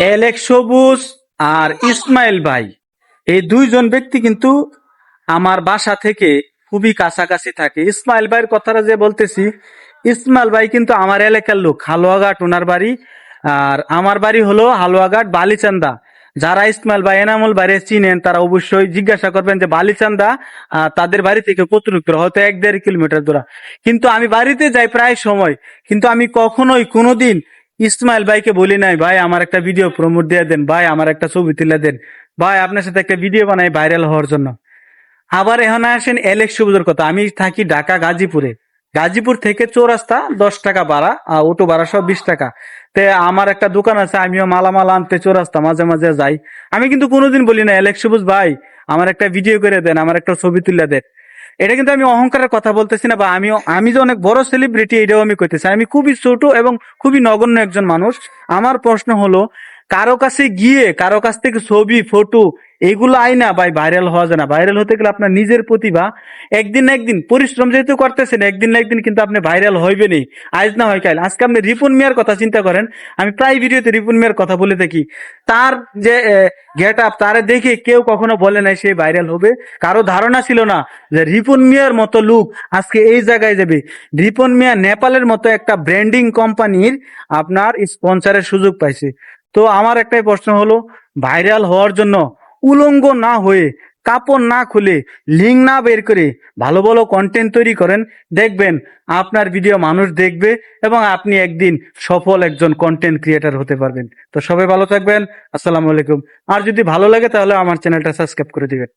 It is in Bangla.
এলেক্স সবুজ আর ইসমাইল ভাই, এই দুইজন ব্যক্তি কিন্তু আমার বাসা থেকে খুবই কাছাকাছি থাকে। ইসমাইল ভাইয়ের কথাটা যে বলতেছি, ইসমাইল ভাই কিন্তু আমার এলাকার লোক, হালুয়াঘাট ওনার বাড়ি। আর আমার বাড়ি হলো হালুয়াঘাট বালিচান্দা। যারা ইসমাইল ভাই এনামুল বাইরে চিনেন তারা অবশ্যই জিজ্ঞাসা করবেন যে বালিচান্দা তাদের বাড়ি থেকে কতটুকু দূর, হয়তো 1-1.5 কিলোমিটার দূর। কিন্তু আমি বাড়িতে যাই প্রায় সময়, কিন্তু আমি কখনোই কোনোদিন ইসমাইল ভাইকে বলি নাই ভাই আমার একটা ভিডিও প্রমোট দিয়ে দেন, ভাই আমার একটা ছবি তুলে দেন, ভাই আপনার সাথে একটা ভিডিও বানাই ভাইরাল হওয়ার জন্য। আবার এখন আসেন এলেক্স সবুজের কথা। আমি থাকি ঢাকা গাজীপুরে। গাজীপুর থেকে চৌরাস্তা 10 টাকা ভাড়া, আর অটো ভাড়া সব 20 টাকা। তে আমার একটা দোকান আছে, আমিও মালামাল আনতে চৌরাস্তা মাঝে মাঝে যাই। আমি কিন্তু কোনোদিন বলি না এলেক্স সবুজ ভাই আমার একটা ভিডিও করে দেন, আমার একটা ছবি তুলে দেন। এটা কিন্তু আমি অহংকারের কথা বলতেছি না, বা আমি যে অনেক বড় সেলিব্রিটি এটাও আমি কইতেছি। আমি খুবই ছোট এবং খুবই নগণ্য একজন মানুষ। আমার প্রশ্ন হলো, কারো কাছে গিয়ে কারো কাছ থেকে ছবি ফটো এগুলো আইনা ভাই ভাইরাল হওয়া যায় না। ভাইরাল হতে গেলে আপনার নিজের প্রতিভা, একদিন না একদিন পরিশ্রম যেহেতু করতেছেন, একদিন না একদিন কিন্তু আপনি ভাইরাল হইবেনই। আজ না হয় কাল। আজকে আপনি রিপন মিয়ার কথা চিন্তা করেন। আমি প্রায় ভিডিওতে রিপন মিয়ার কথা বলে থাকি। তার যে গেট আপ, তারে দেখে কেউ কখনো বলে নাই সে ভাইরাল হবে। কারো ধারণা ছিল না যে রিপন মিয়ার মতো লোক আজকে এই জায়গায় যাবে। রিপন মিয়া নেপালের মতো একটা ব্র্যান্ডিং কোম্পানির আপনার স্পন্সরের সুযোগ পাইছে। তো আমার একটাই প্রশ্ন হলো, ভাইরাল হওয়ার জন্য উলঙ্গ না হয়ে, কাপড় না খুলে, লিঙ্ক না বের করে ভালো ভালো কন্টেন্ট তৈরি করেন, দেখবেন আপনার ভিডিও মানুষ দেখবে এবং আপনি একদিন সফল একজন কন্টেন্ট ক্রিয়েটর হতে পারবেন। তো সবাই ভালো থাকবেন। আসসালামু আলাইকুম। আর যদি ভালো লাগে তাহলে আমার চ্যানেলটা সাবস্ক্রাইব করে দিবেন।